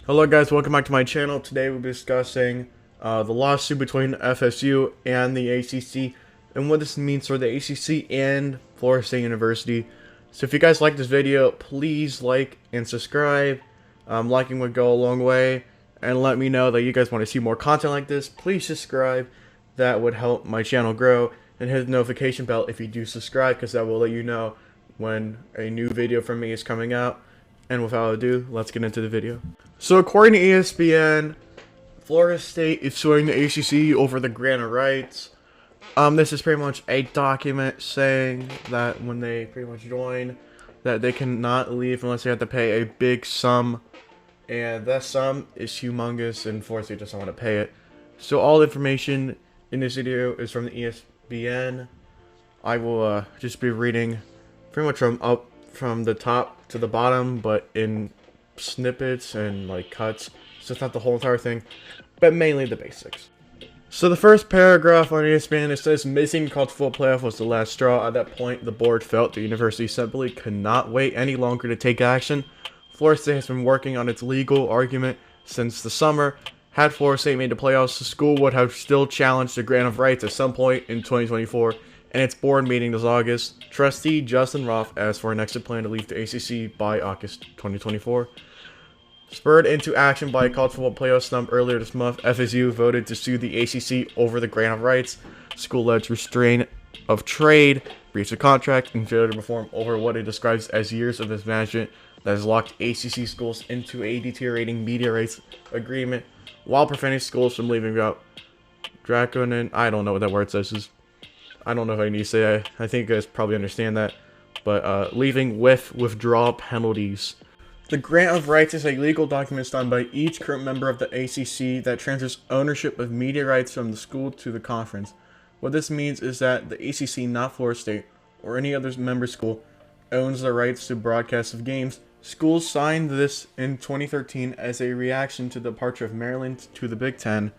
Hello guys, welcome back to my channel. Today we'll be discussing the lawsuit between FSU and the ACC and what this means for the ACC and Florida State University. So if you guys like this video, please like and subscribe. Liking would go a long way, and let me know that you guys want to see more content like this. Please subscribe. That would help my channel grow, and hit the notification bell if you do subscribe, because that will let you know when a new video from me is coming out. And without ado, let's get into the video. So according to ESPN, Florida State is suing the ACC over the grant of rights. This is pretty much a document saying that when they pretty much join, that they cannot leave unless they have to pay a big sum. And that sum is humongous, and Florida State doesn't want to pay it. So all information in this video is from the ESPN. I will just be reading pretty much from the top to the bottom, but in snippets and like cuts, so it's not the whole entire thing, but mainly the basics. So the first paragraph on ESPN, it says missing college football playoff was the last straw. At that point, the board felt the university simply could not wait any longer to take action. Florida State has been working on its legal argument since the summer. Had Florida State made the playoffs, the school would have still challenged the grant of rights at some point in 2024. And its board meeting this August, trustee Justin Roth asked for an exit plan to leave the ACC by August 2024. Spurred into action by a college football playoff slump earlier this month, FSU voted to sue the ACC over the grant of rights. School alleged restraint of trade, breach of contract, and failure to perform over what it describes as years of mismanagement that has locked ACC schools into a deteriorating media rights agreement while preventing schools from leaving without draconian. I don't know what that word says. I don't know if I need to say it. I think you guys probably understand that. But leaving with withdrawal penalties. The grant of rights is a legal document signed by each current member of the ACC that transfers ownership of media rights from the school to the conference. What this means is that the ACC, not Florida State, or any other member school, owns the rights to broadcast of games. Schools signed this in 2013 as a reaction to the departure of Maryland to the Big Ten,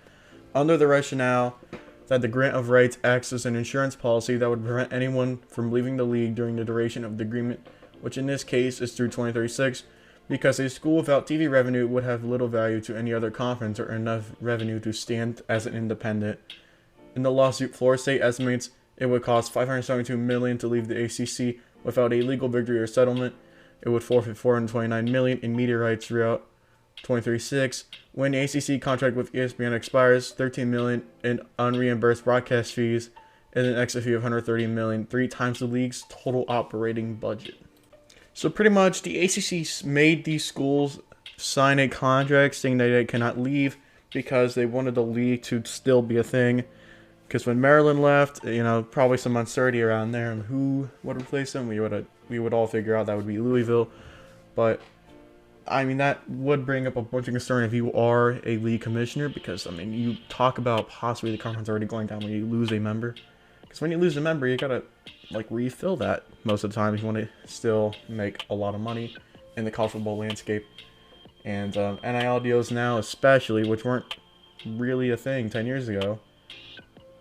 under the rationale that the grant of rights acts as an insurance policy that would prevent anyone from leaving the league during the duration of the agreement, which in this case is through 2036, because a school without TV revenue would have little value to any other conference or enough revenue to stand as an independent. In the lawsuit, Florida State estimates it would cost $572 million to leave the ACC without a legal victory or settlement. It would forfeit $429 million in media rights throughout 2036. When the ACC contract with ESPN expires, $13 million in unreimbursed broadcast fees and an exit fee of $130 million, 3 times the league's total operating budget. So pretty much the ACC made these schools sign a contract saying that they cannot leave because they wanted the league to still be a thing. Because when Maryland left, probably some uncertainty around there and who would replace them. We would all figure out that would be Louisville, but I mean, that would bring up a bunch of concern if you are a league commissioner, because, I mean, you talk about possibly the conference already going down when you lose a member. Because when you lose a member, you gotta, refill that most of the time if you want to still make a lot of money in the college football landscape. And NIL deals now especially, which weren't really a thing 10 years ago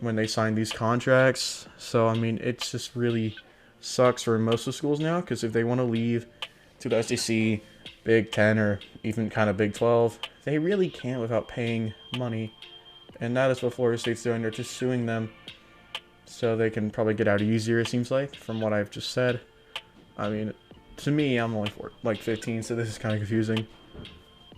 when they signed these contracts. So, I mean, it just really sucks for most of the schools now, because if they want to leave to the SEC, Big 10, or even kind of Big 12, they really can't without paying money. And that is what Florida State's doing. They're just suing them so they can probably get out easier, it seems like, from what I've just said. I mean, to me, I'm only 15, so this is kind of confusing.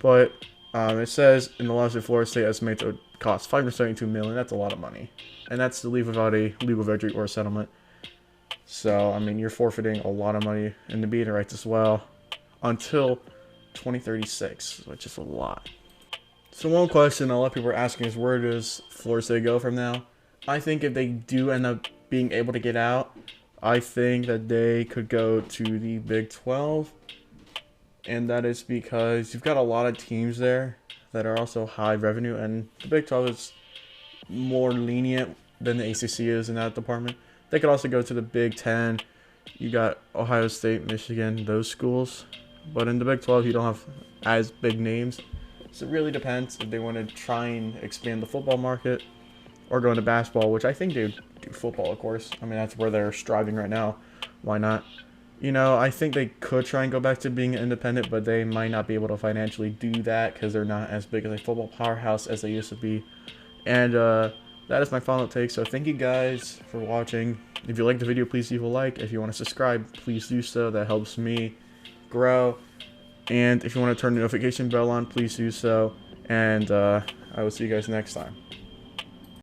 But it says in the lawsuit, Florida State estimates it would cost $572 million. That's a lot of money. And that's to leave without a legal victory or settlement. So, I mean, you're forfeiting a lot of money in the media rights as well until 2036, which is a lot. So one question a lot of people are asking is, where does Florida State go from now? I think if they do end up being able to get out, I think that they could go to the Big 12. And that is because you've got a lot of teams there that are also high revenue, and the Big 12 is more lenient than the ACC is in that department. They could also go to the Big 10. You got Ohio State, Michigan, those schools. But in the Big 12, you don't have as big names. So it really depends if they want to try and expand the football market or go into basketball, which I think they would do football, of course. I mean, that's where they're striving right now. Why not? You know, I think they could try and go back to being independent, but they might not be able to financially do that because they're not as big of a football powerhouse as they used to be. And that is my final take. So thank you guys for watching. If you liked the video, please leave a like. If you want to subscribe, please do so. That helps me grow. And if you want to turn the notification bell on, please do so. And I will see you guys next time.